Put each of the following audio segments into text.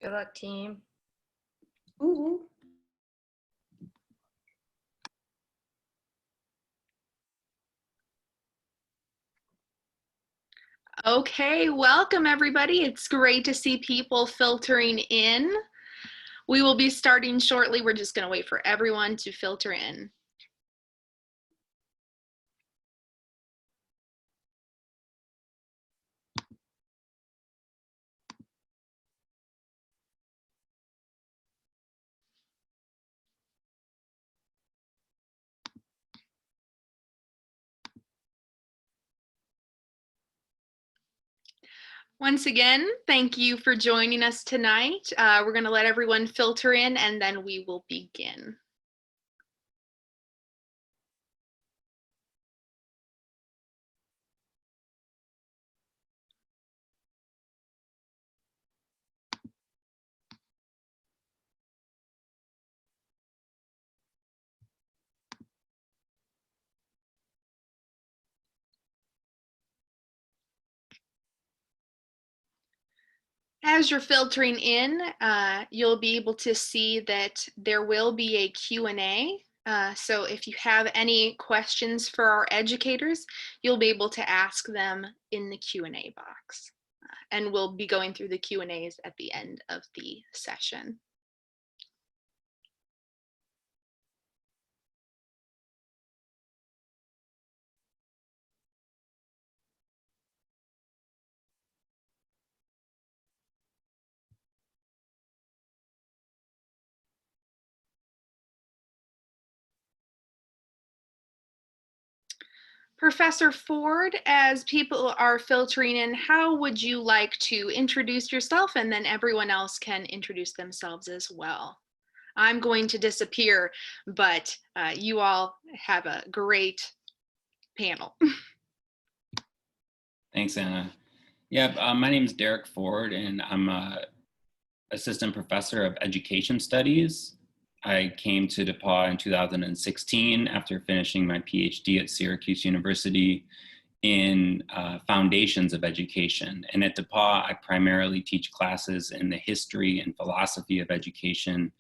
Good luck, team. Ooh. Okay, welcome everybody. It's great to see people filtering in. We will be starting shortly. We're just going to wait for everyone to filter in. Once again, thank you for joining us tonight. We're going to let everyone filter in and then we will begin. As you're filtering in, you'll be able to see that there will be a Q&A. So if you have any questions for our educators, you'll be able to ask them in the Q&A box. And we'll be going through the Q&As at the end of the session. Professor Ford, as people are filtering in, how would you like to introduce yourself, and then everyone else can introduce themselves as well? I'm going to disappear, but you all have a great panel. Thanks, Anna. Yeah, my name is Derek Ford, and I'm an assistant professor of education studies. I came to DePauw in 2016 after finishing my PhD at Syracuse University in foundations of education. And at DePauw, I primarily teach classes in the history and philosophy of education.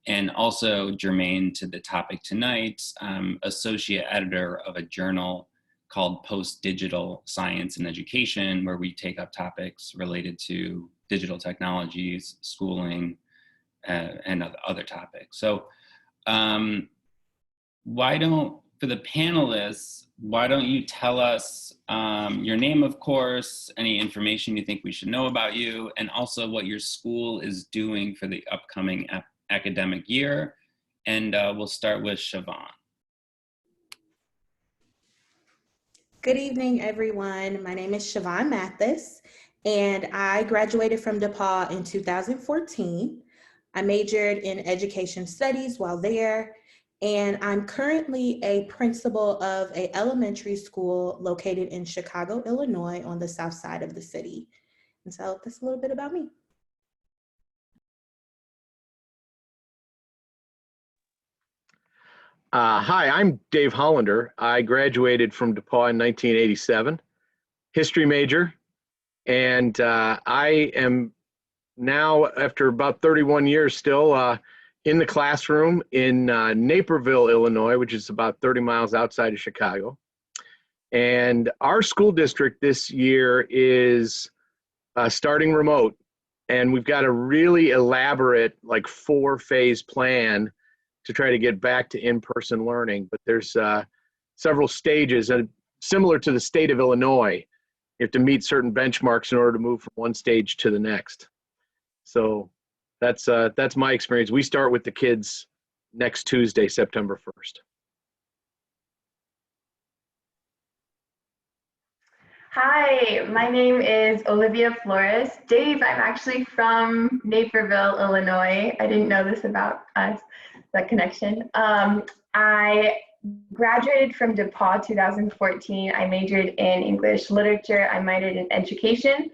And also, germane to the topic tonight, I'm associate editor of a journal called Post-Digital Science and Education, where we take up topics related to digital technologies, schooling, and other topics. So for the panelists, why don't you tell us your name, of course, any information you think we should know about you, and also what your school is doing for the upcoming academic year. And we'll start with Siobhan. Good evening, everyone. My name is Siobhan Mathis, and I graduated from DePauw in 2014. I majored in education studies while there, and I'm currently a principal of an elementary school located in Chicago, Illinois, on the south side of the city. And so that's a little bit about me. Hi, I'm Dave Hollander. I graduated from DePauw in 1987, history major, and I am now, after about 31 years still, in the classroom in Naperville, Illinois, which is about 30 miles outside of Chicago. And our school district this year is starting remote, and we've got a really elaborate, like 4-phase plan to try to get back to in-person learning. But there's several stages, and similar to the state of Illinois, you have to meet certain benchmarks in order to move from one stage to the next. So that's my experience. We start with the kids next Tuesday, September 1st. Hi, my name is Olivia Flores. Dave, I'm actually from Naperville, Illinois. I didn't know this about us, that connection. I graduated from DePauw 2014. I majored in English literature. I minored in education.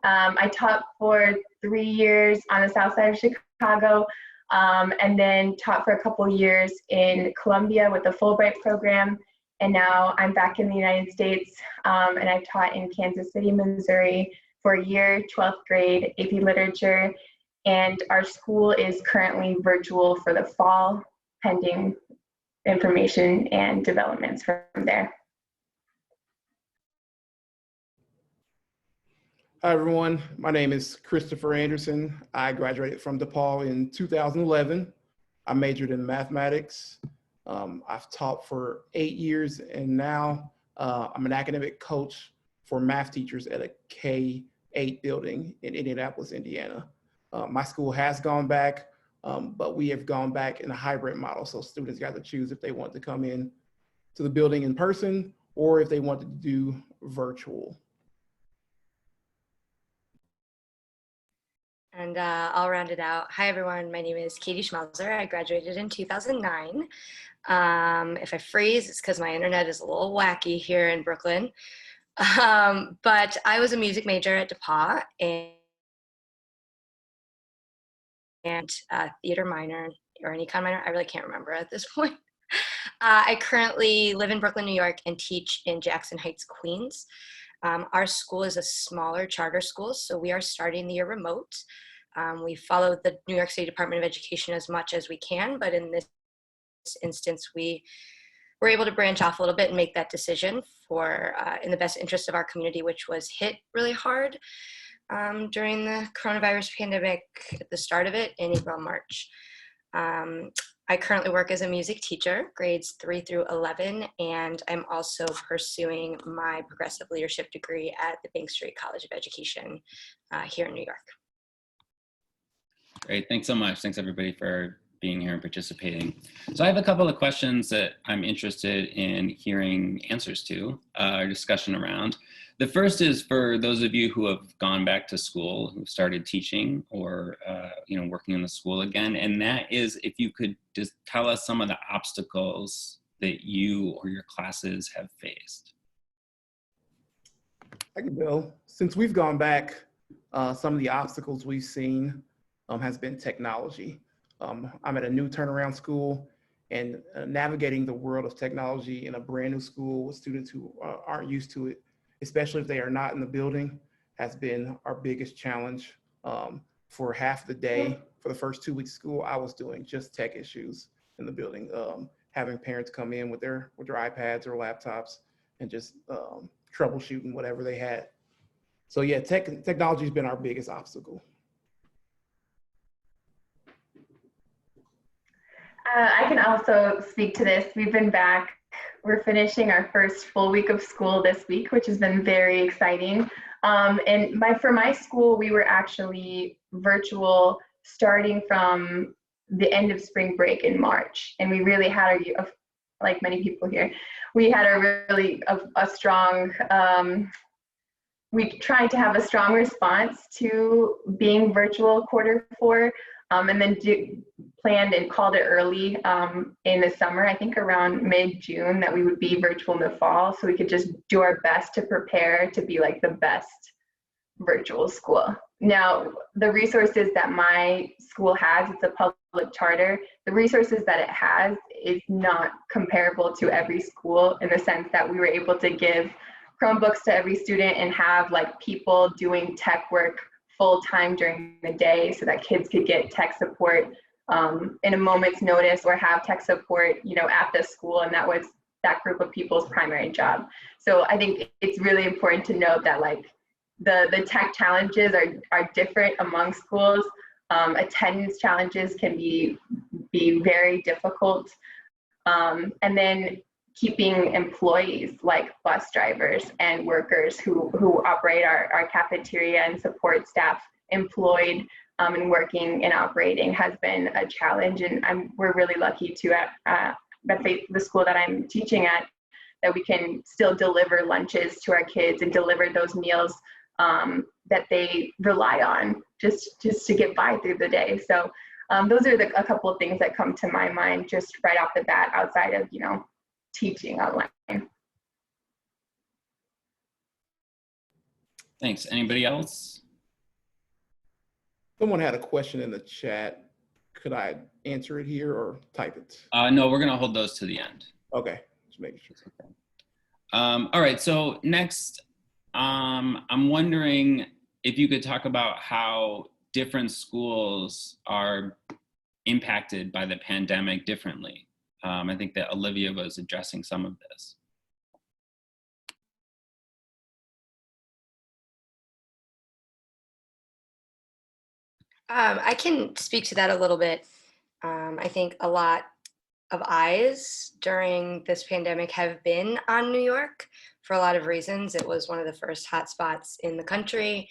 I taught for 3 years on the south side of Chicago, and then taught for a couple years in Columbia with the Fulbright program. And now I'm back in the United States, and I've taught in Kansas City, Missouri for a year, 12th grade AP literature. and our school is currently virtual for the fall, pending information and developments from there. Hi, everyone. My name is Christopher Anderson. I graduated from DePauw in 2011. I majored in mathematics. I've taught for 8 years, and now I'm an academic coach for math teachers at a K-8 building in Indianapolis, Indiana. My school has gone back, but we have gone back in a hybrid model. So students got to choose if they want to come in to the building in person or if they want to do virtual. And I'll round it out. Hi, everyone. My name is Katie Schmelzer. I graduated in 2009. If I freeze, it's because my internet is a little wacky here in Brooklyn. But I was a music major at DePauw and theater minor or any kind of minor. I really can't remember at this point. I currently live in Brooklyn, New York, and teach in Jackson Heights, Queens. Our school is a smaller charter school, so we are starting the year remote. We follow the New York State Department of Education as much as we can, but in this instance, we were able to branch off a little bit and make that decision for in the best interest of our community, which was hit really hard during the coronavirus pandemic at the start of it in April, March. I currently work as a music teacher, grades 3 through 11, and I'm also pursuing my progressive leadership degree at the Bank Street College of Education here in New York. Great, thanks so much. Thanks everybody for being here and participating. So I have a couple of questions that I'm interested in hearing answers to, or discussion around. The first is for those of you who have gone back to school, who started teaching or working in the school again, and that is if you could just tell us some of the obstacles that you or your classes have faced. I can go. Since we've gone back, some of the obstacles we've seen has been technology. I'm at a new turnaround school, and navigating the world of technology in a brand new school with students who aren't used to it, especially if they are not in the building, has been our biggest challenge. For half the day, for the first 2 weeks of school, I was doing just tech issues in the building, having parents come in with their iPads or laptops and just troubleshooting whatever they had. So yeah, technology has been our biggest obstacle. I can also speak to this. We've been back. We're finishing our first full week of school this week, which has been very exciting. And for my school, we were actually virtual starting from the end of spring break in March. And we really had like many people here, we had a strong, we tried to have a strong response to being virtual Q4. And then planned and called it early in the summer, I think around mid-June, that we would be virtual in the fall, so we could just do our best to prepare to be like the best virtual school. Now, the resources that my school has, it's a public charter, the resources that it has is not comparable to every school in the sense that we were able to give Chromebooks to every student and have like people doing tech work full-time during the day so that kids could get tech support in a moment's notice or have tech support, at the school. And that was that group of people's primary job. So I think it's really important to note that like the tech challenges are different among schools. Attendance challenges can be very difficult. And then keeping employees like bus drivers and workers who operate our cafeteria and support staff employed and working and operating has been a challenge. And we're really lucky to at the school that I'm teaching at, that we can still deliver lunches to our kids and deliver those meals that they rely on just to get by through the day. So those are a couple of things that come to my mind just right off the bat outside of, teaching online. Thanks. Anybody else? Someone had a question in the chat. Could I answer it here or type it? No, we're going to hold those to the end. Okay, just making sure. Okay. All right, so next, I'm wondering if you could talk about how different schools are impacted by the pandemic differently. I think that Olivia was addressing some of this. I can speak to that a little bit. I think a lot of eyes during this pandemic have been on New York for a lot of reasons. It was one of the first hotspots in the country.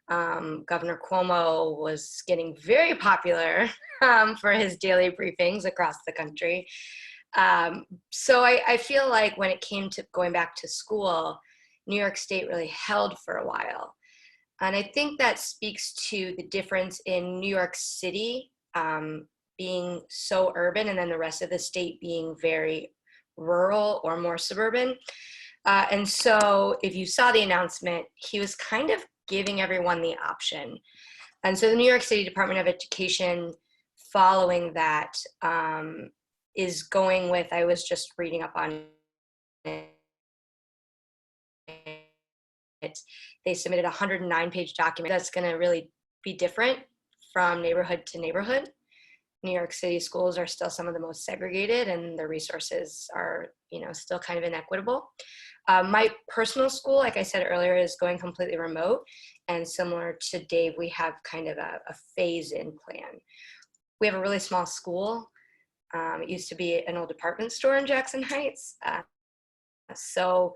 Governor Cuomo was getting very popular for his daily briefings across the country. So I feel like when it came to going back to school, New York State really held for a while. And I think that speaks to the difference in New York City being so urban and then the rest of the state being very rural or more suburban. And so if you saw the announcement, he was kind of giving everyone the option. And so the New York City Department of Education, following that, is going with, I was just reading up on it, they submitted a 109-page document that's going to really be different from neighborhood to neighborhood. New York City schools are still some of the most segregated, and the resources are, still kind of inequitable. My personal school, like I said earlier, is going completely remote, and similar to Dave, we have kind of a phase-in plan. We have a really small school. It used to be an old department store in Jackson Heights. So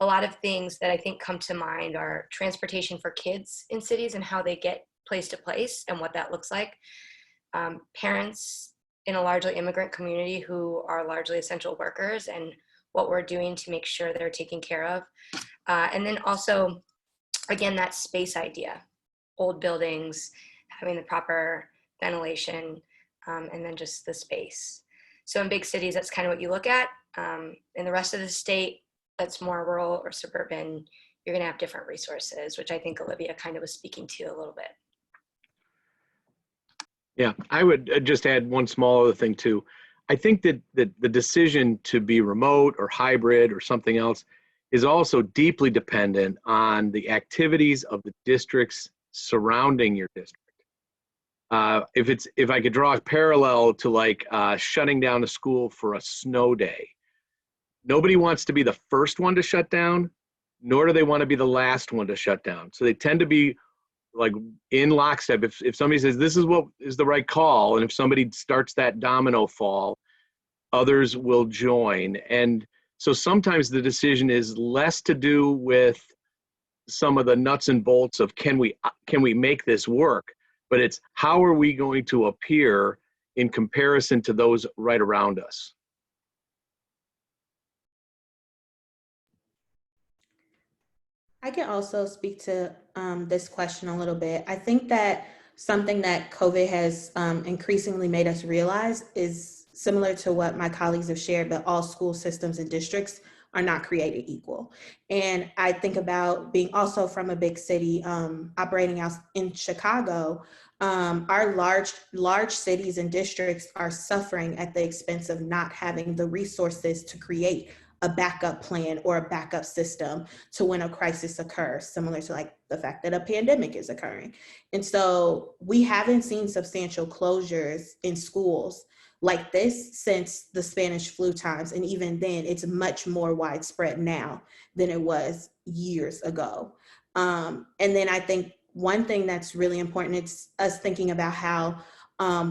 a lot of things that I think come to mind are transportation for kids in cities and how they get place to place and what that looks like. Parents in a largely immigrant community who are largely essential workers and what we're doing to make sure they're taken care of. And then also, again, that space idea, old buildings, having the proper ventilation, and then just the space. So in big cities, that's kind of what you look at. In the rest of the state, that's more rural or suburban, you're gonna have different resources, which I think Olivia kind of was speaking to a little bit. Yeah, I would just add one small other thing too. I think that the decision to be remote or hybrid or something else is also deeply dependent on the activities of the districts surrounding your district. If I could draw a parallel to like shutting down a school for a snow day, nobody wants to be the first one to shut down, nor do they want to be the last one to shut down. So they tend to be like in lockstep. If somebody says this is what is the right call, and if somebody starts that domino fall, others will join. And so sometimes the decision is less to do with some of the nuts and bolts of can we make this work, but it's how are we going to appear in comparison to those right around us. I can also speak to this question a little bit. I think that something that COVID has increasingly made us realize is similar to what my colleagues have shared, but all school systems and districts are not created equal. And I think about being also from a big city, operating out in Chicago, our large cities and districts are suffering at the expense of not having the resources to create a backup plan or a backup system to when a crisis occurs, similar to like the fact that a pandemic is occurring. And so we haven't seen substantial closures in schools like this since the Spanish flu times. And even then, it's much more widespread now than it was years ago. And then I think one thing that's really important, it's us thinking about how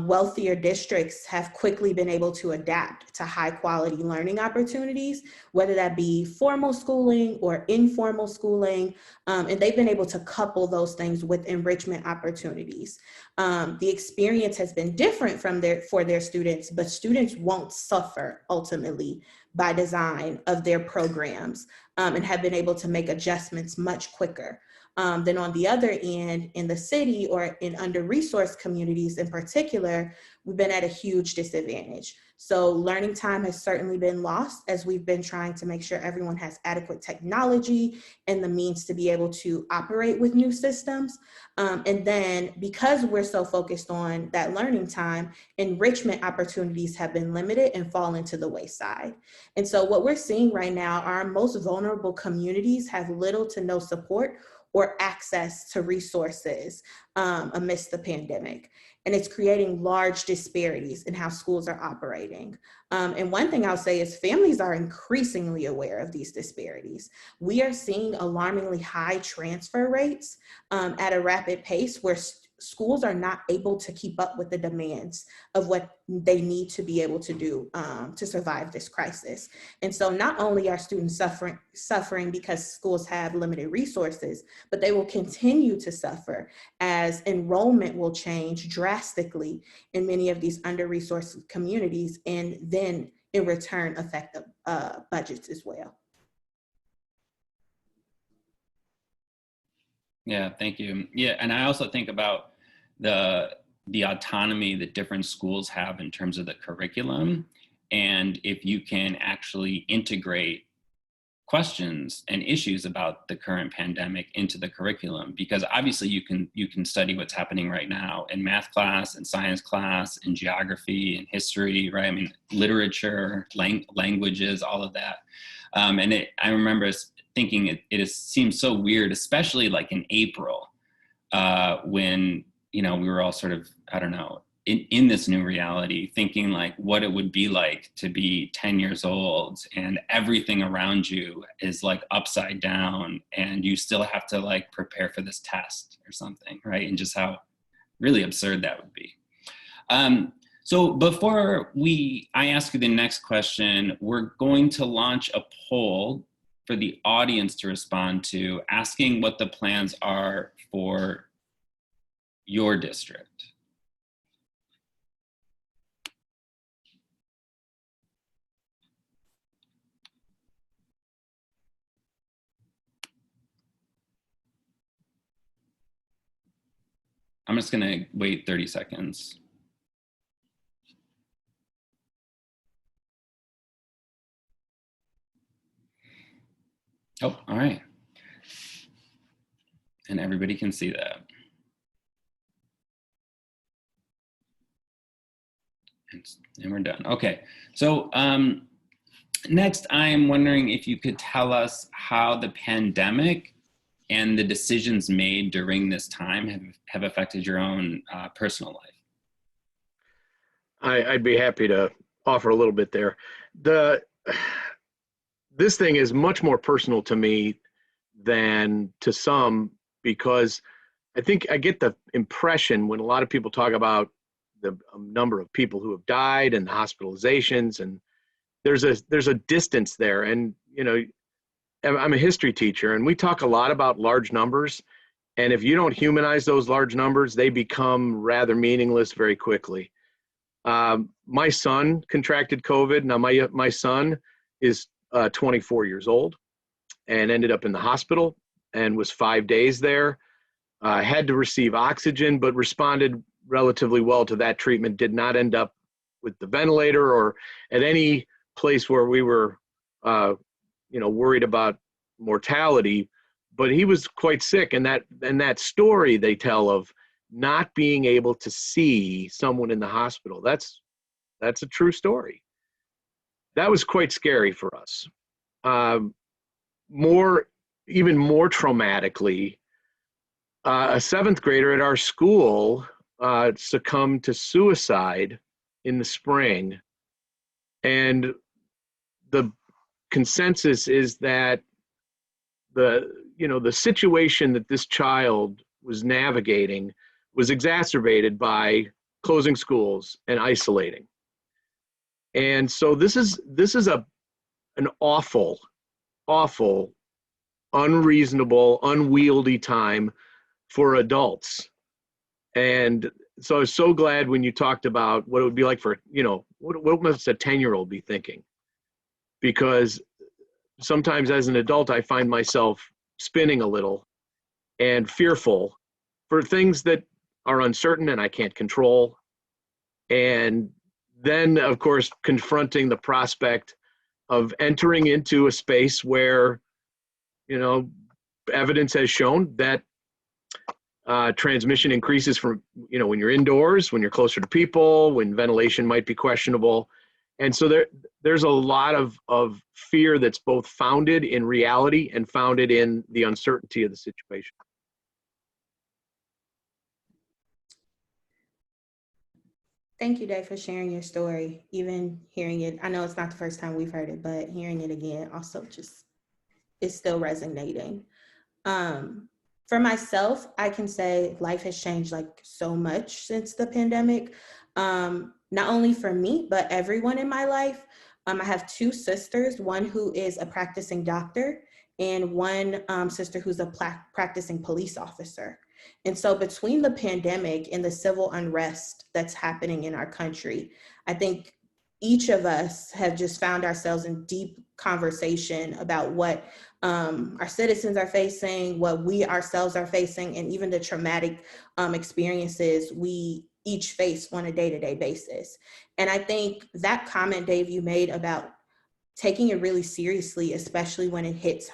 wealthier districts have quickly been able to adapt to high quality learning opportunities, whether that be formal schooling or informal schooling, and they've been able to couple those things with enrichment opportunities. The experience has been different for their students, but students won't suffer ultimately by design of their programs, and have been able to make adjustments much quicker. Then on the other end, in the city or in under-resourced communities in particular, we've been at a huge disadvantage. So learning time has certainly been lost as we've been trying to make sure everyone has adequate technology and the means to be able to operate with new systems. And then because we're so focused on that learning time, enrichment opportunities have been limited and fallen to the wayside. And so what we're seeing right now, our most vulnerable communities have little to no support or access to resources amidst the pandemic. And it's creating large disparities in how schools are operating. And one thing I'll say is families are increasingly aware of these disparities. We are seeing alarmingly high transfer rates at a rapid pace where schools are not able to keep up with the demands of what they need to be able to do to survive this crisis. And so not only are students suffering because schools have limited resources, but they will continue to suffer as enrollment will change drastically in many of these under-resourced communities, and then in return affect the budgets as well. Yeah, thank you. Yeah, and I also think about the autonomy that different schools have in terms of the curriculum, and if you can actually integrate questions and issues about the current pandemic into the curriculum, because obviously you can study what's happening right now in math class and science class and geography and history, right? I mean, literature, languages, all of that. And I remember thinking it seems so weird, especially like in April, when, you know, we were all sort of, I don't know, in this new reality, thinking like what it would be like to be 10 years old and everything around you is like upside down and you still have to like prepare for this test or something, right? And just how really absurd that would be. So before I ask you the next question, we're going to launch a poll for the audience to respond to, asking what the plans are for your district. I'm just going to wait 30 seconds. Oh, all right. And everybody can see that. And we're done. Okay. So next, I'm wondering if you could tell us how the pandemic and the decisions made during this time have affected your own personal life. I'd be happy to offer a little bit there. This thing is much more personal to me than to some, because I think I get the impression when a lot of people talk about the number of people who have died and the hospitalizations, and there's a distance there. And, you know, I'm a history teacher, and we talk a lot about large numbers. And if you don't humanize those large numbers, they become rather meaningless very quickly. My son contracted COVID. Now, my son is 24 years old and ended up in the hospital and was 5 days there. Had to receive oxygen, but responded relatively well to that treatment. Did not end up with the ventilator or at any place where we were worried about mortality, but he was quite sick. And that story they tell of not being able to see someone in the hospital, that's a true story. That was quite scary for us. Even more traumatically, a seventh grader at our school succumbed to suicide in the spring. And the consensus is that the situation that this child was navigating was exacerbated by closing schools and isolating. And so this is an awful, unreasonable, unwieldy time for adults. And so I was so glad when you talked about what it would be like for, what must a 10-year-old be thinking? Because sometimes as an adult, I find myself spinning a little and fearful for things that are uncertain and I can't control. And then, of course, confronting the prospect of entering into a space where, evidence has shown that transmission increases from, when you're indoors, when you're closer to people, when ventilation might be questionable. And so there's a lot of fear that's both founded in reality and founded in the uncertainty of the situation. Thank you, Dave, for sharing your story. Even hearing it, I know it's not the first time we've heard it, but hearing it again also just is still resonating. For myself, I can say life has changed like so much since the pandemic. Not only for me, but everyone in my life. I have two sisters, one who is a practicing doctor and one sister who's a practicing police officer. And so between the pandemic and the civil unrest that's happening in our country, I think each of us have just found ourselves in deep conversation about what our citizens are facing, what we ourselves are facing, and even the traumatic experiences we each face on a day-to-day basis. And I think that comment, Dave, you made about taking it really seriously, especially when it hits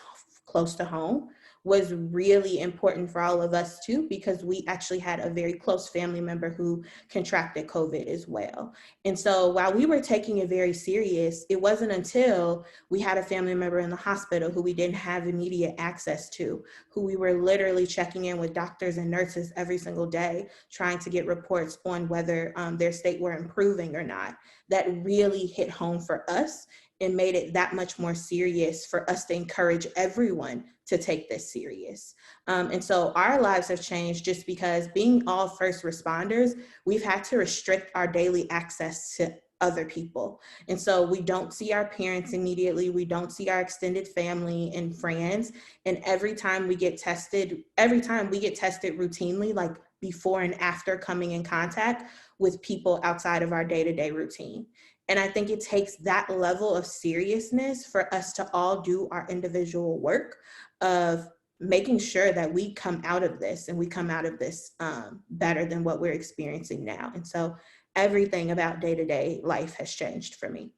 close to home, was really important for all of us too, because we actually had a very close family member who contracted COVID as well. And so while we were taking it very serious, it wasn't until we had a family member in the hospital who we didn't have immediate access to, who we were literally checking in with doctors and nurses every single day, trying to get reports on whether their state were improving or not, that really hit home for us and made it that much more serious for us to encourage everyone to take this serious. And so our lives have changed just because being all first responders, we've had to restrict our daily access to other people. And so we don't see our parents immediately, we don't see our extended family and friends. And every time we get tested routinely, like before and after coming in contact with people outside of our day-to-day routine. And I think it takes that level of seriousness for us to all do our individual work of making sure that we come out of this and we come out of this better than what we're experiencing now. And so everything about day-to-day life has changed for me.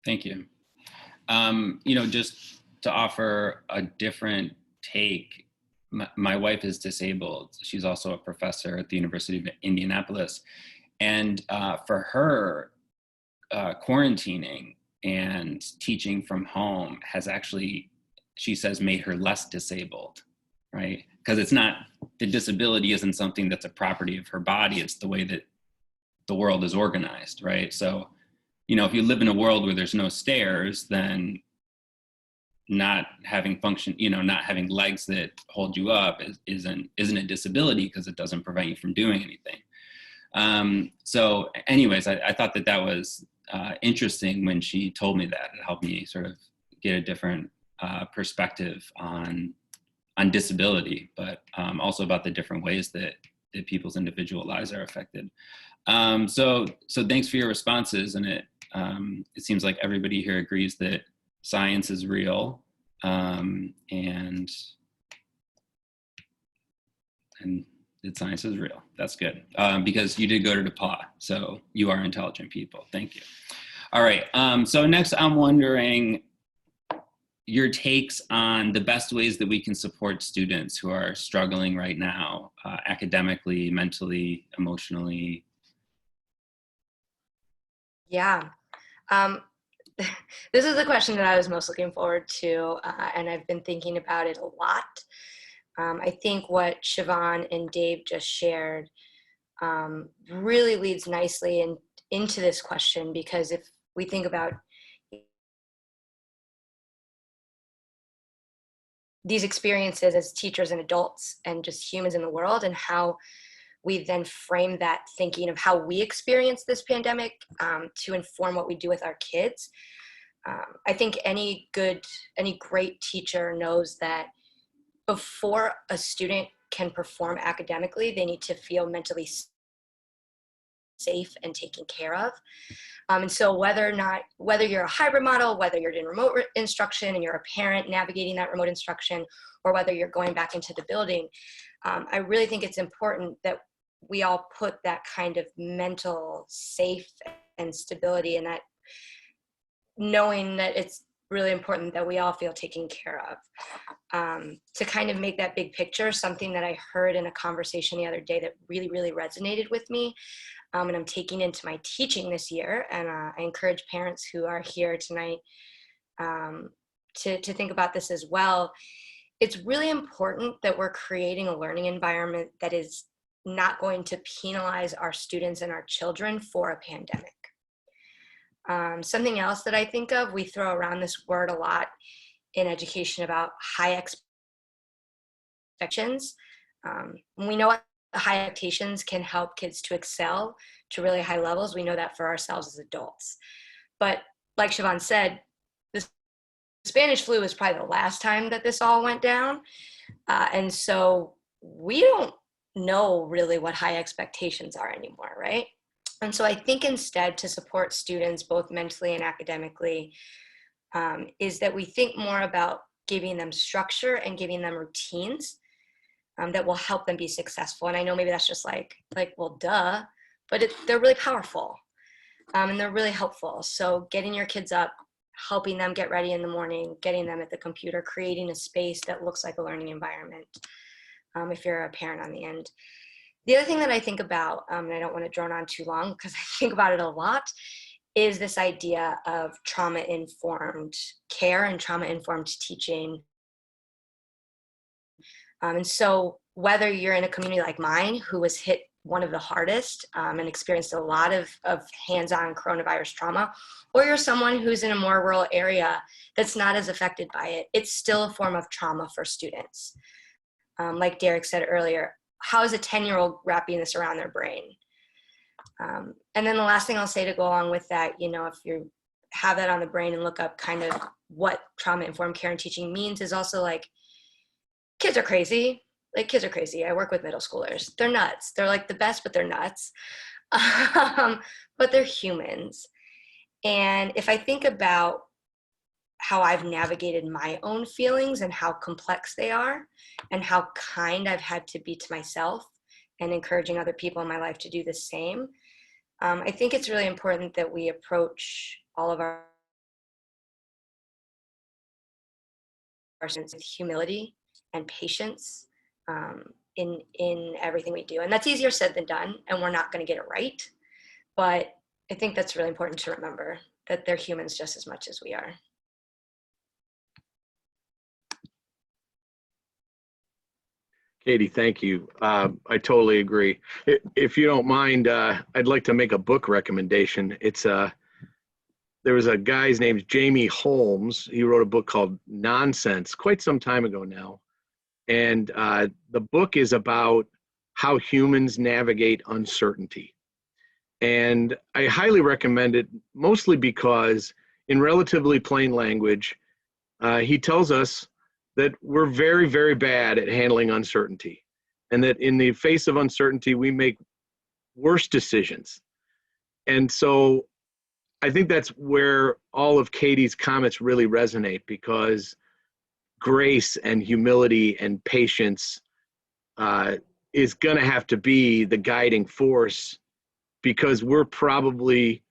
Thank you. Just to offer a different take, my wife is disabled. She's also a professor at the University of Indianapolis. And for her, quarantining and teaching from home has actually, she says, made her less disabled, right? Because it's not, the disability isn't something that's a property of her body. It's the way that the world is organized, right? So, if you live in a world where there's no stairs, then not having function, not having legs that hold you up isn't a disability because it doesn't prevent you from doing anything. So anyways, I thought that was interesting when she told me that. It helped me sort of get a different perspective on disability, but also about the different ways that people's individual lives are affected. So thanks for your responses. And it seems like everybody here agrees that science is real, and that science is real. That's good, because you did go to DePauw, so you are intelligent people. Thank you. All right, so next I'm wondering your takes on the best ways that we can support students who are struggling right now, academically, mentally, emotionally. Yeah. This is the question that I was most looking forward to, and I've been thinking about it a lot. I think what Siobhan and Dave just shared really leads nicely into this question, because if we think about these experiences as teachers and adults and just humans in the world, and how we then frame that thinking of how we experience this pandemic to inform what we do with our kids. I think any great teacher knows that before a student can perform academically, they need to feel mentally safe and taken care of. And so whether you're a hybrid model, whether you're in remote instruction and you're a parent navigating that remote instruction, or whether you're going back into the building, I really think it's important that we all put that kind of mental safe and stability, and that knowing that really important that we all feel taken care of. To kind of make that big picture, something that I heard in a conversation the other day that really, really resonated with me, and I'm taking into my teaching this year, and I encourage parents who are here tonight to think about this as well. It's really important that we're creating a learning environment that is not going to penalize our students and our children for a pandemic. Something else that I think of, we throw around this word a lot in education about high expectations. We know what high expectations can help kids to excel to really high levels. We know that for ourselves as adults. But like Siobhan said, the Spanish flu is probably the last time that this all went down. And so we don't know really what high expectations are anymore, right? And so I think instead, to support students both mentally and academically, is that we think more about giving them structure and giving them routines that will help them be successful. And I know maybe that's just like well, duh, but they're really powerful, and they're really helpful. So getting your kids up, helping them get ready in the morning, getting them at the computer, creating a space that looks like a learning environment, if you're a parent on the end. The other thing that I think about, and I don't want to drone on too long because I think about it a lot, is this idea of trauma-informed care and trauma-informed teaching. And so whether you're in a community like mine, who was hit one of the hardest and experienced a lot of hands-on coronavirus trauma, or you're someone who's in a more rural area that's not as affected by it, it's still a form of trauma for students. Like Derek said earlier, how is a 10-year-old wrapping this around their brain? And then the last thing I'll say to go along with that, if you have that on the brain and look up kind of what trauma-informed care and teaching means, is also like, kids are crazy. Like, kids are crazy. I work with middle schoolers. They're nuts. They're like the best, but they're nuts. But they're humans. And if I think about how I've navigated my own feelings and how complex they are, and how kind I've had to be to myself and encouraging other people in my life to do the same, I think it's really important that we approach all of our students with humility and patience in everything we do. And that's easier said than done, and we're not going to get it right. But I think that's really important to remember, that they're humans just as much as we are. Katie, thank you. I totally agree. If you don't mind, I'd like to make a book recommendation. There was a guy's named Jamie Holmes. He wrote a book called Nonsense quite some time ago now. And the book is about how humans navigate uncertainty. And I highly recommend it, mostly because in relatively plain language, he tells us that we're very, very bad at handling uncertainty, and that in the face of uncertainty, we make worse decisions. And so I think that's where all of Katie's comments really resonate, because grace and humility and patience is going to have to be the guiding force, because we're probably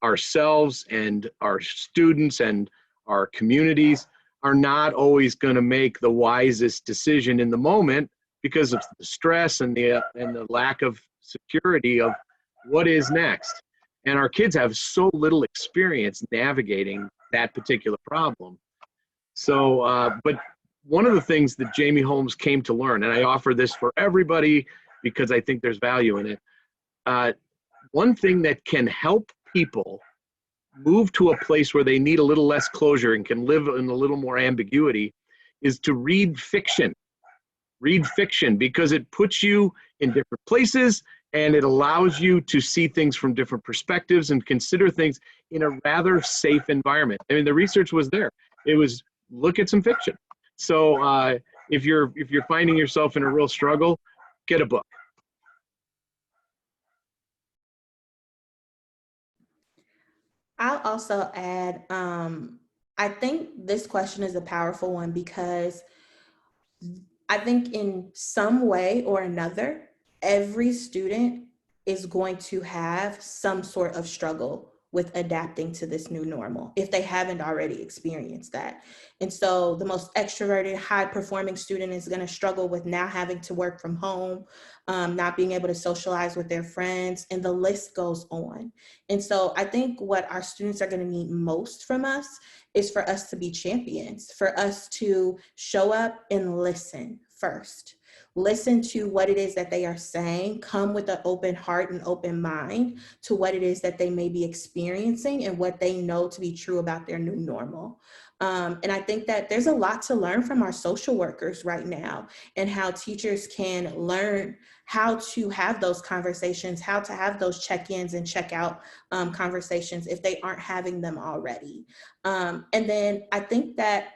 ourselves and our students and our communities are not always going to make the wisest decision in the moment because of the stress and the lack of security of what is next. And our kids have so little experience navigating that particular problem. So, but one of the things that Jamie Holmes came to learn, and I offer this for everybody because I think there's value in it, one thing that can help people move to a place where they need a little less closure and can live in a little more ambiguity is to read fiction. Read fiction, because it puts you in different places and it allows you to see things from different perspectives and consider things in a rather safe environment. I mean, the research was there. It was, look at some fiction. So if you're finding yourself in a real struggle, get a book. I'll also add, I think this question is a powerful one, because I think in some way or another, every student is going to have some sort of struggle with adapting to this new normal if they haven't already experienced that. And so the most extroverted, high performing student is going to struggle with now having to work from home, not being able to socialize with their friends, and the list goes on. And so I think what our students are going to need most from us is for us to be champions, for us to show up and listen first. Listen to what it is that they are saying, come with an open heart and open mind to what it is that they may be experiencing and what they know to be true about their new normal. And I think that there's a lot to learn from our social workers right now, and how teachers can learn how to have those conversations, how to have those check-ins and check-out conversations if they aren't having them already. And then I think that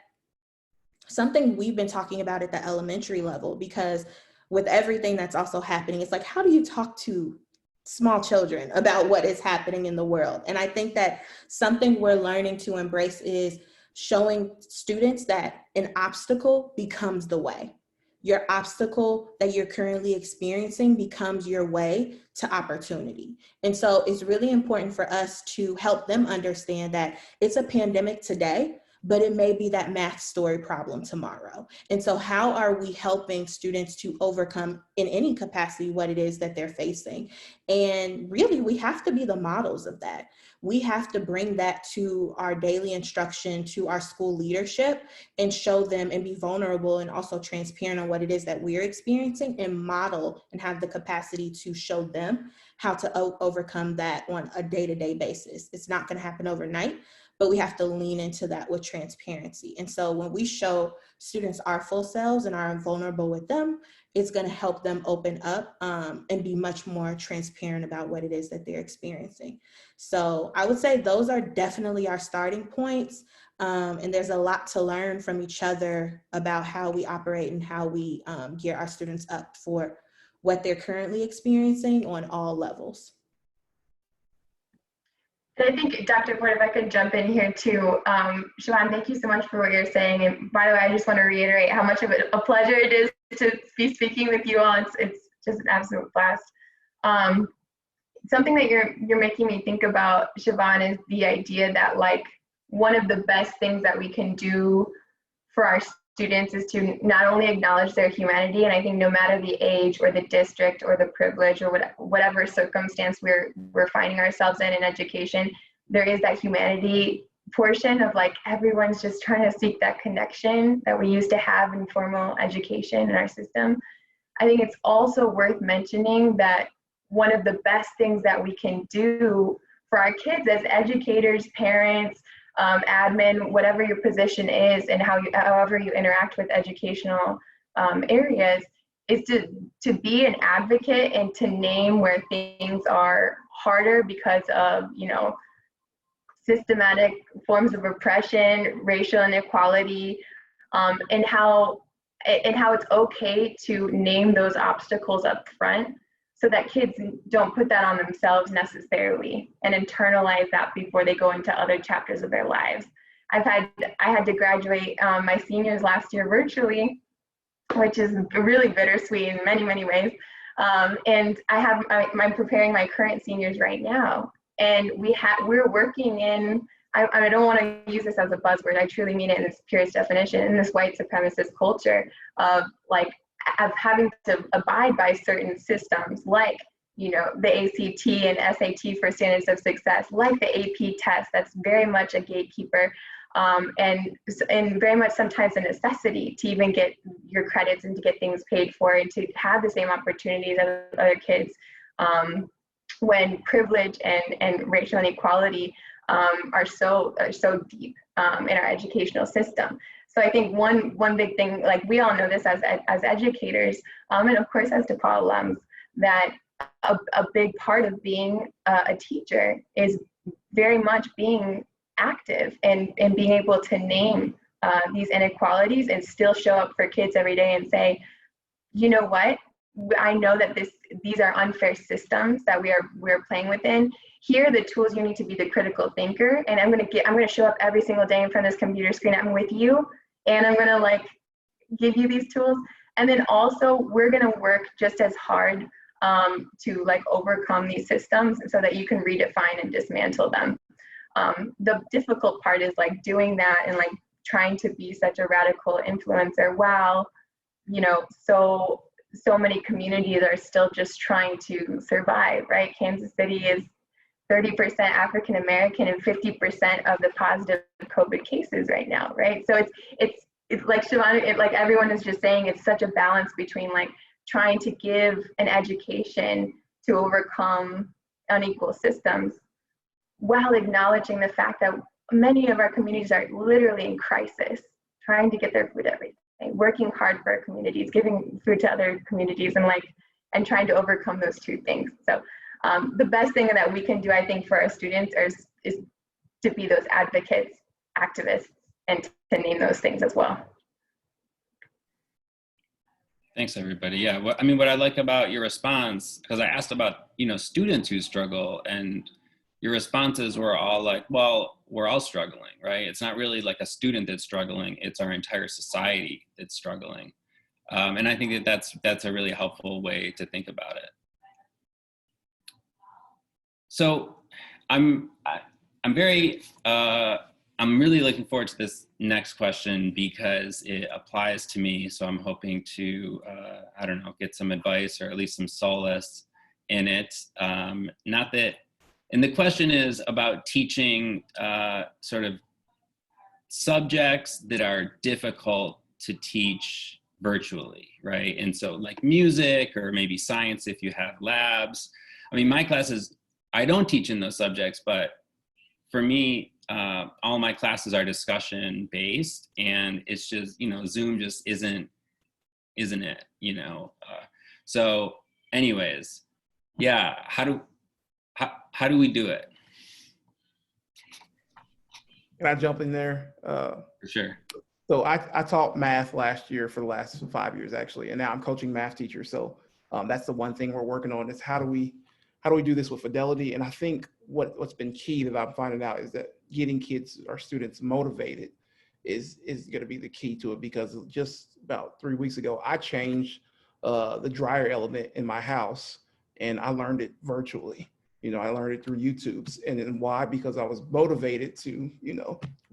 something we've been talking about at the elementary level, because with everything that's also happening, it's like, how do you talk to small children about what is happening in the world? And I think that something we're learning to embrace is showing students that an obstacle becomes the way. Your obstacle that you're currently experiencing becomes your way to opportunity. And so it's really important for us to help them understand that it's a pandemic today, but it may be that math story problem tomorrow. And so how are we helping students to overcome in any capacity what it is that they're facing? And really, we have to be the models of that. We have to bring that to our daily instruction, to our school leadership, and show them and be vulnerable and also transparent on what it is that we're experiencing, and model and have the capacity to show them how to overcome that on a day-to-day basis. It's not going to happen overnight, but we have to lean into that with transparency. And so when we show students our full selves and are vulnerable with them, it's going to help them open up and be much more transparent about what it is that they're experiencing. So I would say those are definitely our starting points. And there's a lot to learn from each other about how we operate and how we gear our students up for what they're currently experiencing on all levels. And I think, Dr. Ford, if I could jump in here too, Siobhan, thank you so much for what you're saying. And by the way, I just want to reiterate how much of a pleasure it is to be speaking with you all. It's just an absolute blast. Something that you're making me think about, Siobhan, is the idea that like one of the best things that we can do for our students is to not only acknowledge their humanity, and I think no matter the age or the district or the privilege or whatever circumstance we're finding ourselves in education, there is that humanity portion of like everyone's just trying to seek that connection that we used to have in formal education in our system. I think it's also worth mentioning that one of the best things that we can do for our kids as educators, parents, admin, whatever your position is, and however you interact with educational areas, is to be an advocate and to name where things are harder because of, you know, systematic forms of oppression, racial inequality, and how it's okay to name those obstacles up front, so that kids don't put that on themselves necessarily and internalize that before they go into other chapters of their lives. I had to graduate my seniors last year virtually, which is really bittersweet in many, many ways. And I'm preparing my current seniors right now. And we're working in, I don't want to use this as a buzzword, I truly mean it in its purest definition, in this white supremacist culture of having to abide by certain systems, like, you know, the ACT and SAT for standards of success, like the AP test, that's very much a gatekeeper, and very much sometimes a necessity to even get your credits and to get things paid for and to have the same opportunities as other kids, when privilege and racial inequality are so deep in our educational system. So I think one big thing, like we all know this as educators, and of course as DePauw alums, that a big part of being a teacher is very much being active and being able to name these inequalities and still show up for kids every day and say, you know what, I know that these are unfair systems that we're playing within. Here are the tools you need to be the critical thinker, and I'm gonna show up every single day in front of this computer screen. I'm with you, and I'm gonna like give you these tools. And then also we're gonna work just as hard to like overcome these systems so that you can redefine and dismantle them. The difficult part is like doing that and like trying to be such a radical influencer while, you know, so many communities are still just trying to survive, right? Kansas City is 30% African American and 50% of the positive COVID cases right now, right? So it's like Siobhan, like everyone is just saying, it's such a balance between like trying to give an education to overcome unequal systems while acknowledging the fact that many of our communities are literally in crisis, trying to get their food every day, working hard for our communities, giving food to other communities, and trying to overcome those two things. So the best thing that we can do, I think, for our students is to be those advocates, activists, and to name those things as well. Thanks, everybody. Yeah, what I like about your response, because I asked about, students who struggle, and your responses were all like, well, we're all struggling, right? It's not really like a student that's struggling, it's our entire society that's struggling. And I think that's a really helpful way to think about it. So I'm really looking forward to this next question because it applies to me. So I'm hoping to, get some advice or at least some solace in it. And the question is about teaching sort of subjects that are difficult to teach virtually, right? And so like music or maybe science if you have labs. I mean, my classes, I don't teach in those subjects, but for me, all my classes are discussion based, and it's just, Zoom just isn't it, So anyways, yeah, how do we do it? Can I jump in there? For sure. So I taught math last year for the last 5 years, actually, and now I'm coaching math teachers. So that's the one thing we're working on is how do we do this with fidelity? And I think what's been key that I'm finding out is that getting kids or students motivated is going to be the key to it, because just about 3 weeks ago, I changed the dryer element in my house, and I learned it virtually. I learned it through YouTube's. And then why? Because I was motivated to,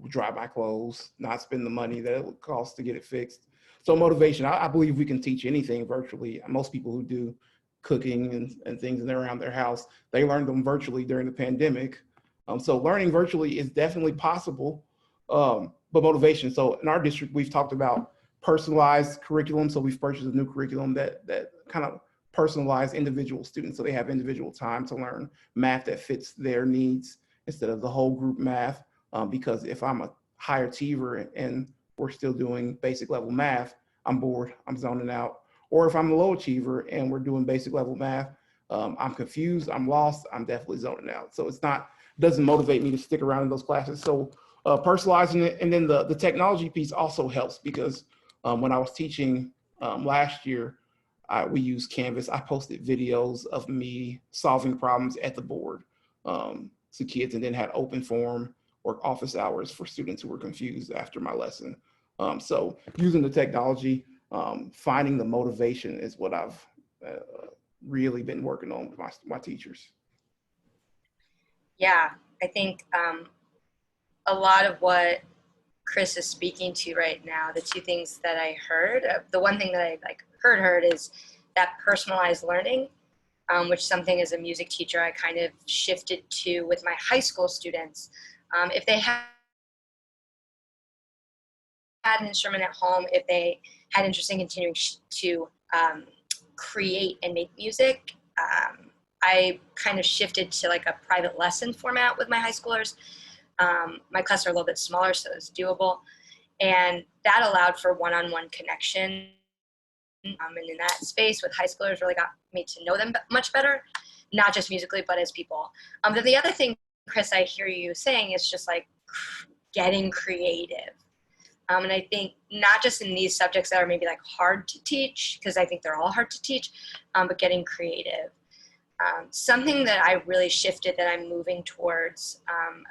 dry my clothes, not spend the money that it would cost to get it fixed. So motivation, I believe we can teach anything virtually. Most people who do cooking and things and they're around their house, they learned them virtually during the pandemic. So learning virtually is definitely possible, but motivation. So in our district, we've talked about personalized curriculum. So we've purchased a new curriculum that kind of personalize individual students so they have individual time to learn math that fits their needs instead of the whole group math. Because if I'm a high achiever and we're still doing basic level math, I'm bored, I'm zoning out. Or if I'm a low achiever and we're doing basic level math, I'm confused, I'm lost, I'm definitely zoning out. So doesn't motivate me to stick around in those classes. So personalizing it, and then the technology piece also helps, because when I was teaching last year, we used Canvas. I posted videos of me solving problems at the board to kids, and then had open forum or office hours for students who were confused after my lesson. So using the technology, finding the motivation is what I've really been working on with my teachers. Yeah, I think a lot of what Chris is speaking to right now, the two things that I heard, the one thing that I heard is that personalized learning, which something as a music teacher I kind of shifted to with my high school students. If they had an instrument at home, if they had interest in continuing to create and make music, I kind of shifted to like a private lesson format with my high schoolers. My classes are a little bit smaller, so it's doable. And that allowed for one-on-one connection. And in that space with high schoolers, really got me to know them much better, not just musically, but as people. Then the other thing, Chris, I hear you saying is just like getting creative. And I think not just in these subjects that are maybe like hard to teach, because I think they're all hard to teach, but getting creative. Something that I really shifted that I'm moving towards,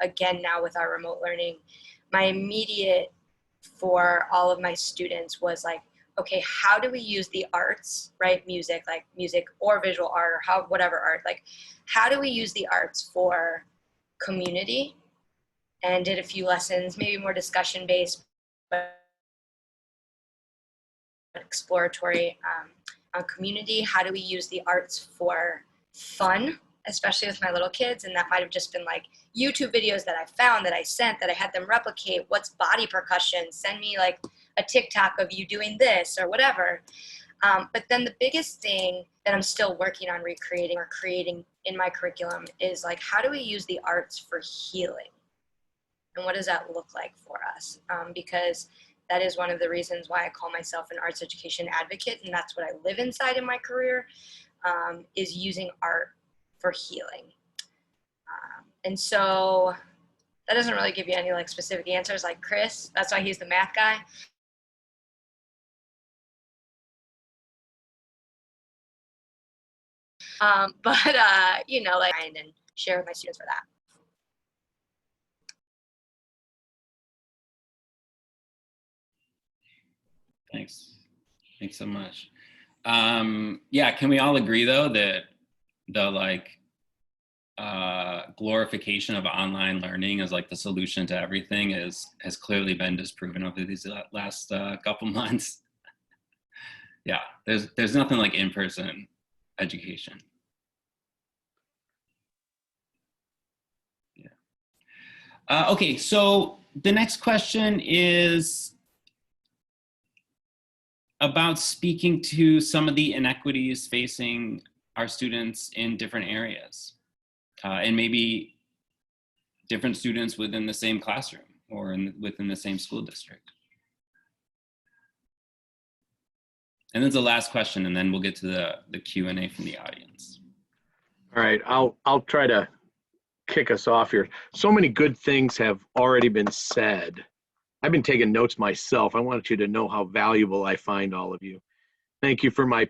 again, now with our remote learning, my immediate for all of my students was like, okay, how do we use the arts, right? Music, like music or visual art or whatever art, like how do we use the arts for community and did a few lessons, maybe more discussion based, but exploratory on community. How do we use the arts for fun, especially with my little kids? And that might have just been like YouTube videos that I found, that I sent, that I had them replicate. What's body percussion? Send me like a TikTok of you doing this or whatever. But then the biggest thing that I'm still working on recreating or creating in my curriculum is like, how do we use the arts for healing? And what does that look like for us? Because that is one of the reasons why I call myself an arts education advocate, and that's what I live inside in my career, is using art for healing. And so that doesn't really give you any like specific answers like Chris. That's why he's the math guy. You know, like, and share with my students for that. Thanks so much. Yeah, can we all agree though that the like glorification of online learning as like the solution to everything has clearly been disproven over these last couple months? Yeah, there's nothing like in-person education. Yeah. Okay, so the next question is about speaking to some of the inequities facing our students in different areas, and maybe different students within the same classroom or within the same school district. And then the last question, and then we'll get to the Q&A from the audience. All right, I'll try to kick us off here. So many good things have already been said. I've been taking notes myself. I want you to know how valuable I find all of you. Thank you for my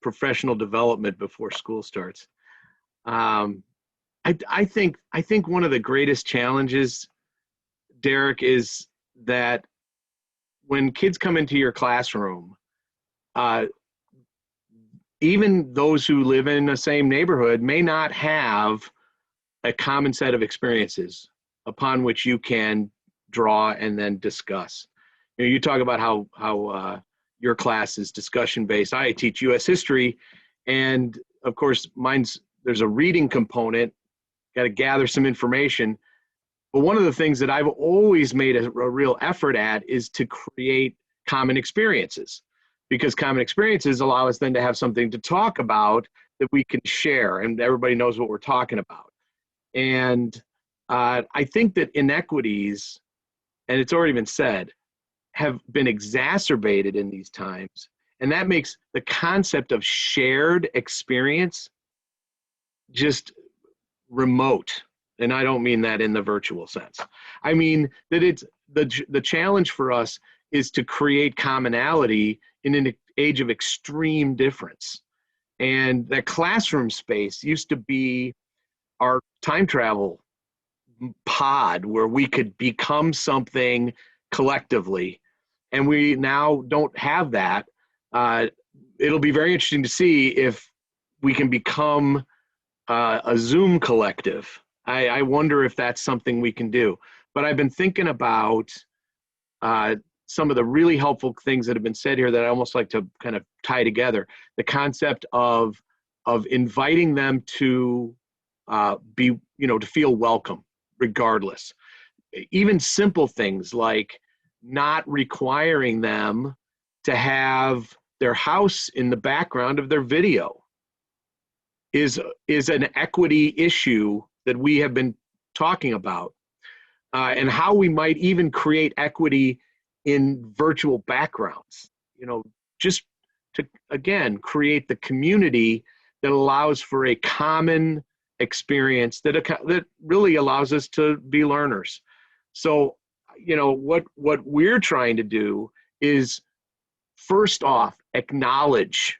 professional development before school starts. I think one of the greatest challenges, Derek, is that when kids come into your classroom, even those who live in the same neighborhood may not have a common set of experiences upon which you can draw and then discuss. You know, you talk about how your class is discussion based. I teach U.S. history, and of course there's a reading component, got to gather some information. But one of the things that I've always made a real effort at is to create common experiences, because common experiences allow us then to have something to talk about that we can share and everybody knows what we're talking about. And I think that inequities, and it's already been said, have been exacerbated in these times. And that makes the concept of shared experience just remote. And I don't mean that in the virtual sense. I mean that it's the challenge for us is to create commonality in an age of extreme difference. And that classroom space used to be our time travel pod where we could become something collectively, and we now don't have that. It'll be very interesting to see if we can become a Zoom collective. I wonder if that's something we can do. But I've been thinking about some of the really helpful things that have been said here that I almost like to kind of tie together. The concept of inviting them to to feel welcome regardless. Even simple things like not requiring them to have their house in the background of their video is an equity issue that we have been talking about, and how we might even create equity in virtual backgrounds, just to, again, create the community that allows for a common experience that really allows us to be learners. So, what we're trying to do is, first off, acknowledge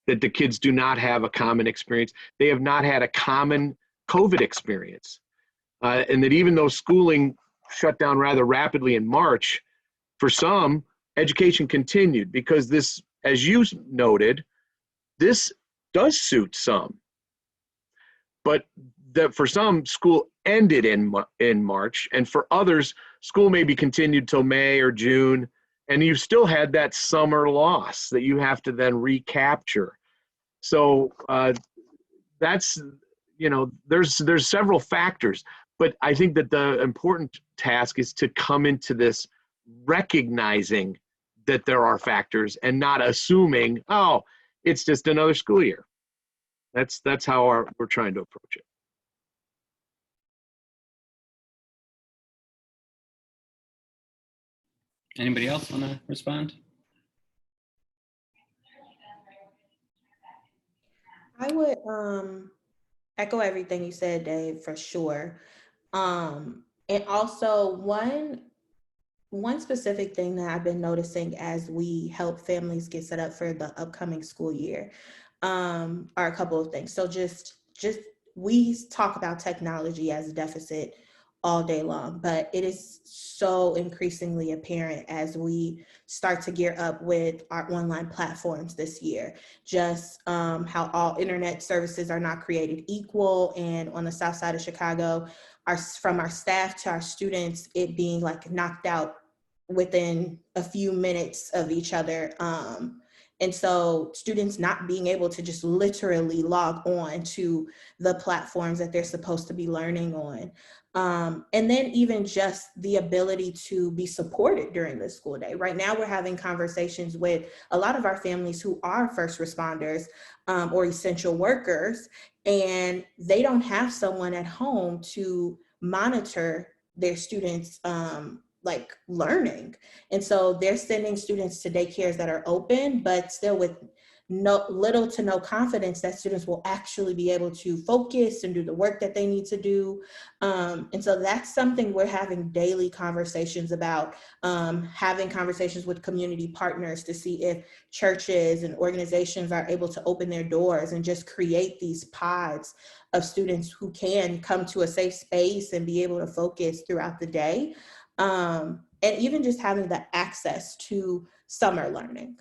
that the kids do not have a common experience. They have not had a common COVID experience. And that even though schooling shut down rather rapidly in March, for some, education continued because this, as you noted, this does suit some. But that for some, school ended in March, and for others, school maybe continued till May or June, and you still had that summer loss that you have to then recapture. So that's, there's several factors, but I think that the important task is to come into this recognizing that there are factors and not assuming, oh, it's just another school year. That's how we're trying to approach it. Anybody else want to respond? I would echo everything you said, Dave, for sure. And also one specific thing that I've been noticing as we help families get set up for the upcoming school year are a couple of things. So just we talk about technology as a deficit all day long, but it is so increasingly apparent as we start to gear up with our online platforms this year, just how all internet services are not created equal. And on the south side of Chicago, from our staff to our students, it being like knocked out within a few minutes of each other. And so students not being able to just literally log on to the platforms that they're supposed to be learning on. And then even just the ability to be supported during the school day. Right now, we're having conversations with a lot of our families who are first responders or essential workers, and they don't have someone at home to monitor their students' like learning. And so they're sending students to daycares that are open, but still with little to no confidence that students will actually be able to focus and do the work that they need to do. And so that's something we're having daily conversations about, having conversations with community partners to see if churches and organizations are able to open their doors and just create these pods of students who can come to a safe space and be able to focus throughout the day. And even just having the access to summer learning.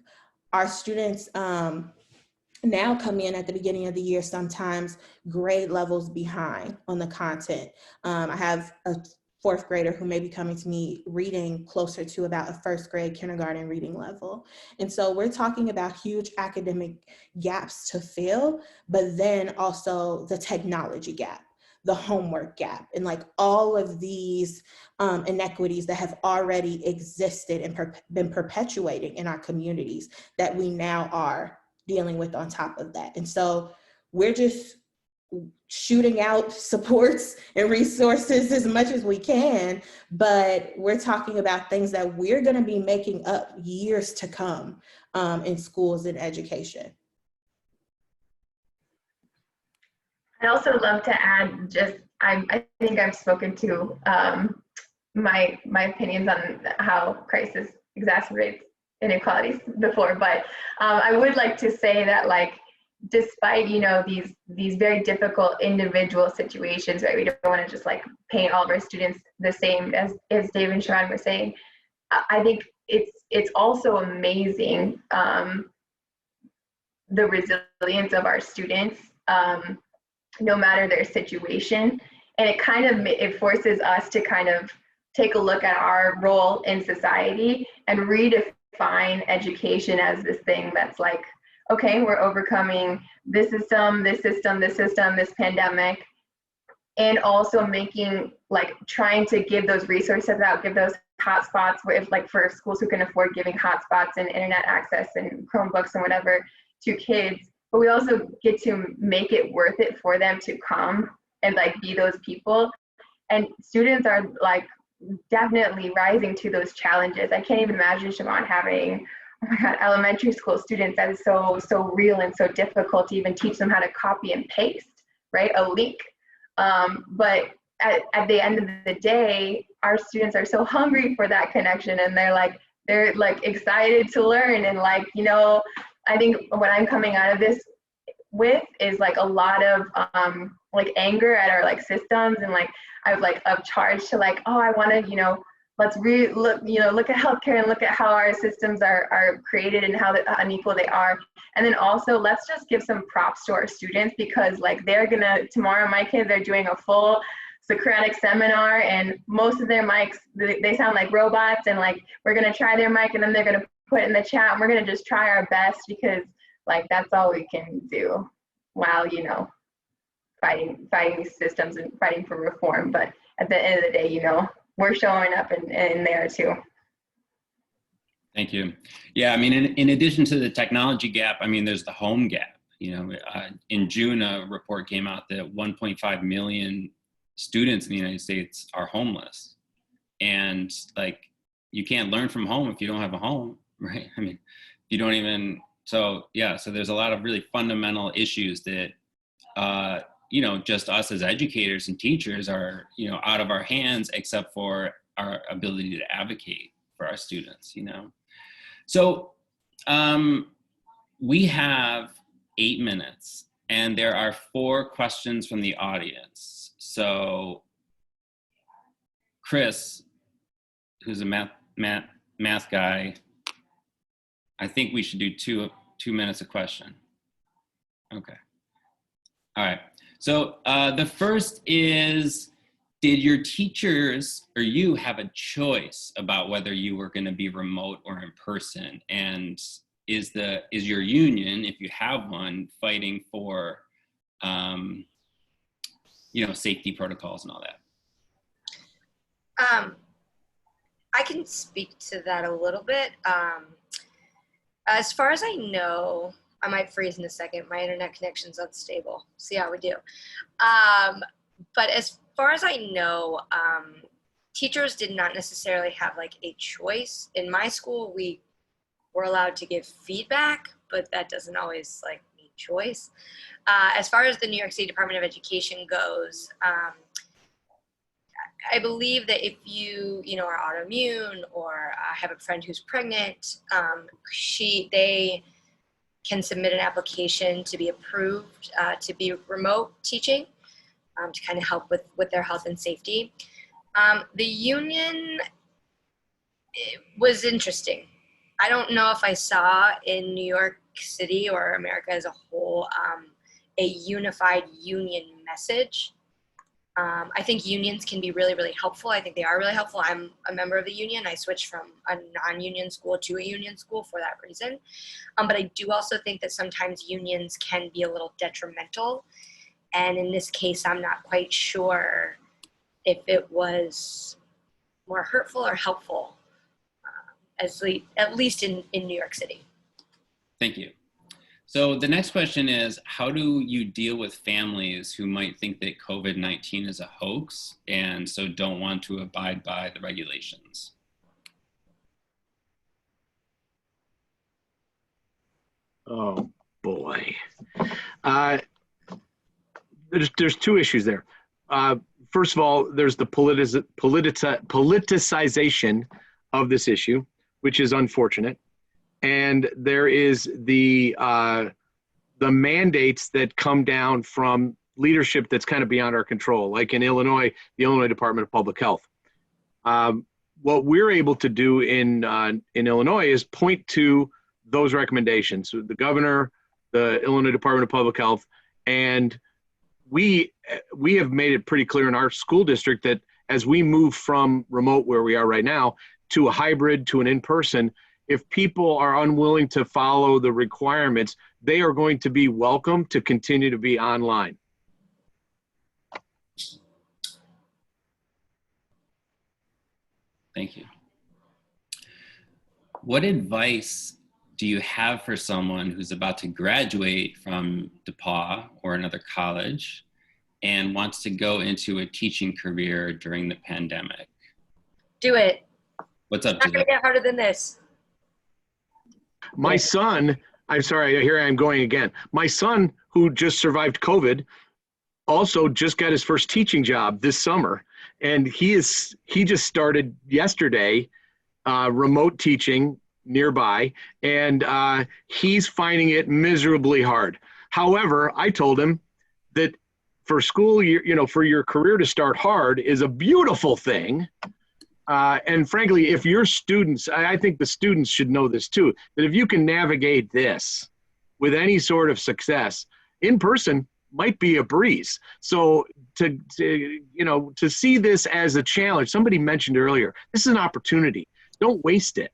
Our students now come in at the beginning of the year, sometimes grade levels behind on the content. I have a fourth grader who may be coming to me reading closer to about a first grade kindergarten reading level. And so we're talking about huge academic gaps to fill, but then also the technology gap, the homework gap, and like all of these inequities that have already existed and been perpetuating in our communities that we now are dealing with on top of that. And so we're just shooting out supports and resources as much as we can, but we're talking about things that we're going to be making up years to come in schools and education. I'd also love to add I think I've spoken to my opinions on how crisis exacerbates inequalities before, but I would like to say that, like, despite these very difficult individual situations, right? We don't want to just like paint all of our students the same as Dave and Siobhan were saying. I think it's also amazing the resilience of our students, no matter their situation, and it forces us to kind of take a look at our role in society and redefine education as this thing that's like, okay, we're overcoming this system, this pandemic, and also trying to give those resources out, give those hotspots, for schools who can afford giving hotspots and internet access and Chromebooks and whatever to kids, but we also get to make it worth it for them to come and be those people. And students are definitely rising to those challenges. I can't even imagine, Siobhan, having, oh my God, elementary school students. That is so real and so difficult to even teach them how to copy and paste, right? A link. But at the end of the day, our students are so hungry for that connection, and they're excited to learn. And I think what I'm coming out of this with is a lot of anger at our systems, and of charge to oh, I want to look, look at healthcare and look at how our systems are created and how unequal they are. And then also let's just give some props to our students, because like tomorrow my kids are doing a full Socratic seminar, and most of their mics, they sound like robots, and like we're gonna try their mic and then they're gonna put it in the chat, and we're gonna just try our best, because like that's all we can do while, fighting these systems and fighting for reform. But at the end of the day, we're showing up in there too. Thank you. Yeah, I mean, in addition to the technology gap, I mean, there's the home gap. In June, a report came out that 1.5 million students in the United States are homeless. And like, you can't learn from home if you don't have a home, right? I mean, you don't even, so there's a lot of really fundamental issues that, just us as educators and teachers are, out of our hands, except for our ability to advocate for our students, So we have 8 minutes, and there are 4 questions from the audience. So Chris, who's a math guy, I think we should do 2 minutes a question. Okay. All right. So the first is, did your teachers or you have a choice about whether you were going to be remote or in person? And is your union, if you have one, fighting for safety protocols and all that? I can speak to that a little bit. As far as I know, I might freeze in a second. My internet connection's unstable. See how we do. But as far as I know, teachers did not necessarily have like a choice. In my school, we were allowed to give feedback, but that doesn't always like mean choice. As far as the New York State Department of Education goes, I believe that if you are autoimmune or have a friend who's pregnant, they can submit an application to be approved to be remote teaching to kind of help with their health and safety. The union was interesting. I don't know if I saw in New York City or America as a whole a unified union message. I think unions can be really, really helpful. I think they are really helpful. I'm a member of the union. I switched from a non-union school to a union school for that reason. But I do also think that sometimes unions can be a little detrimental. And in this case, I'm not quite sure if it was more hurtful or helpful, at least in New York City. Thank you. So the next question is, how do you deal with families who might think that COVID-19 is a hoax and so don't want to abide by the regulations? Oh boy. There's 2 issues there. First of all, there's the politicization of this issue, which is unfortunate. And there is the mandates that come down from leadership that's kind of beyond our control, like in Illinois, the Illinois Department of Public Health. What we're able to do in Illinois is point to those recommendations. So the governor, the Illinois Department of Public Health, and we have made it pretty clear in our school district that as we move from remote, where we are right now, to a hybrid, to an in-person, if people are unwilling to follow the requirements, they are going to be welcome to continue to be online. Thank you. What advice do you have for someone who's about to graduate from DePauw or another college and wants to go into a teaching career during the pandemic? Do it. What's up, It's not going to get harder than this. My son, I'm sorry, here I am going again. My son, who just survived COVID, also just got his first teaching job this summer. And he just started yesterday remote teaching nearby, and he's finding it miserably hard. However, I told him that for school, for your career to start hard is a beautiful thing, And frankly, if your students, I think the students should know this too, that if you can navigate this with any sort of success, in person might be a breeze. So to see this as a challenge, somebody mentioned earlier, this is an opportunity. Don't waste it.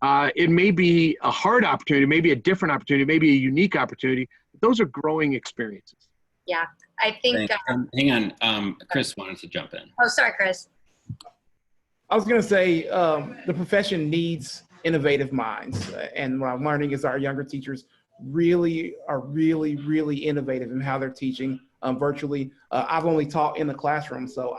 It may be a hard opportunity, maybe a different opportunity, maybe a unique opportunity. Those are growing experiences. Yeah, I think. Hang on, Chris wanted to jump in. Oh, sorry, Chris. I was going to say the profession needs innovative minds. And what I'm learning is our younger teachers really are really innovative in how they're teaching virtually. I've only taught in the classroom, so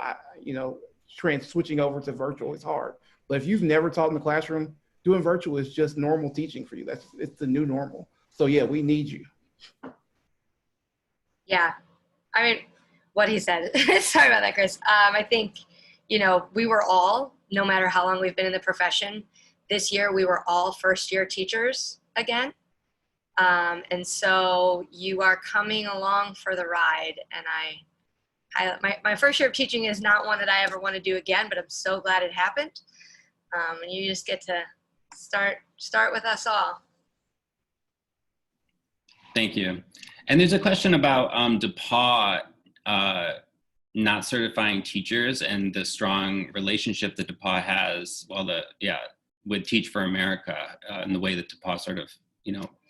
switching over to virtual is hard. But if you've never taught in the classroom, doing virtual is just normal teaching for you. It's the new normal. So yeah, we need you. Yeah, I mean, what he said. Sorry about that, Chris. I think, we were all, no matter how long we've been in the profession, this year we were all first-year teachers again. And so you are coming along for the ride. And my first year of teaching is not one that I ever want to do again, but I'm so glad it happened. And you just get to start with us all. Thank you. And there's a question about DePauw not certifying teachers and the strong relationship that DePauw has, with Teach for America, and the way that DePauw sort of,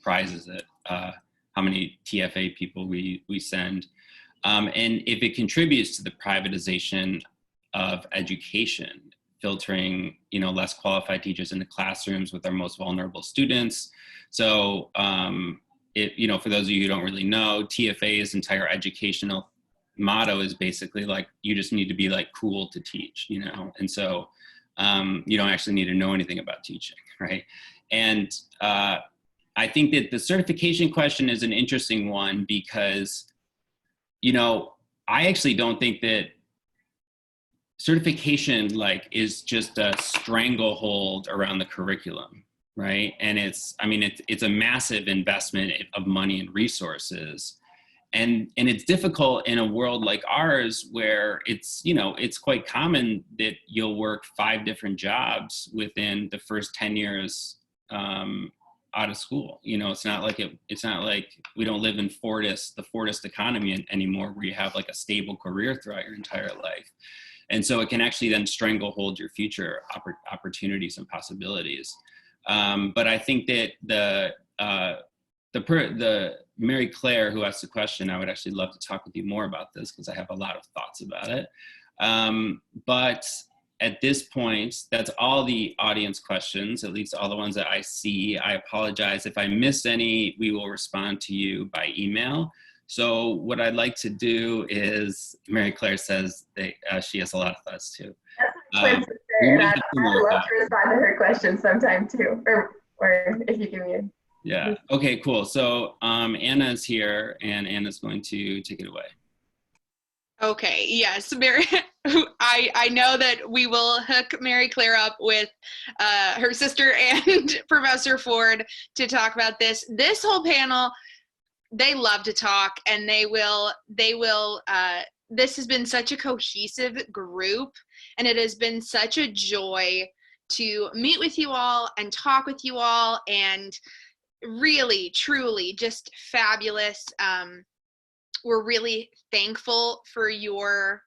prizes it, how many TFA people we send. And if it contributes to the privatization of education, filtering, less qualified teachers into classrooms with our most vulnerable students. So, for those of you who don't really know, TFA's entire educational motto is basically like, you just need to be like cool to teach, and so you don't actually need to know anything about teaching, right? And I think that the certification question is an interesting one because, I actually don't think that certification is just a stranglehold around the curriculum, right? And it's a massive investment of money and resources. And it's difficult in a world like ours where it's quite common that you'll work 5 different jobs within the first 10 years out of school. It's not like we don't live in the Fordist economy anymore, where you have like a stable career throughout your entire life. And so it can actually then stranglehold your future opportunities and possibilities. But I think that the Mary Claire who asked the question, I would actually love to talk with you more about this because I have a lot of thoughts about it. But at this point, that's all the audience questions, at least all the ones that I see. I apologize. If I miss any, we will respond to you by email. So what I'd like to do is, Mary Claire says that she has a lot of thoughts too. That's sister, and I'd love to respond to her question sometime too, or if you give me a... Yeah, okay, cool. So Anna's here, and Anna's going to take it away. Okay, yes, Mary, I know that we will hook Mary Claire up with her sister and Professor Ford to talk about this. This whole panel, they love to talk, and they will, this has been such a cohesive group, and it has been such a joy to meet with you all and talk with you all, and really, truly just fabulous. We're really thankful for your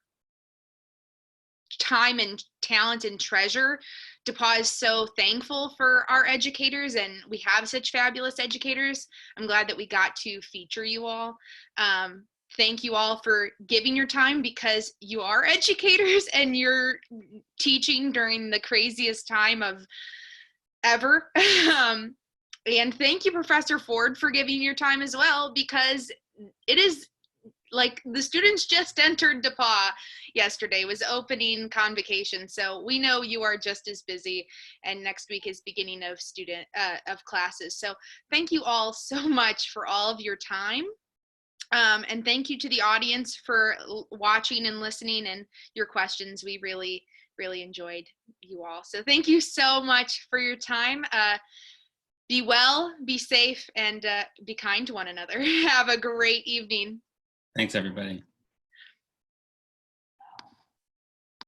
time and talent and treasure. DePauw is so thankful for our educators, and we have such fabulous educators. I'm glad that we got to feature you all. Thank you all for giving your time, because you are educators and you're teaching during the craziest time of ever. And thank you, Professor Ford, for giving your time as well, because it is like the students just entered DePauw yesterday, was opening convocation. So we know you are just as busy, and next week is beginning of classes. So thank you all so much for all of your time. And thank you to the audience for watching and listening and your questions. We really, really enjoyed you all. So thank you so much for your time. Be well, be safe, and be kind to one another. Have a great evening. Thanks, everybody.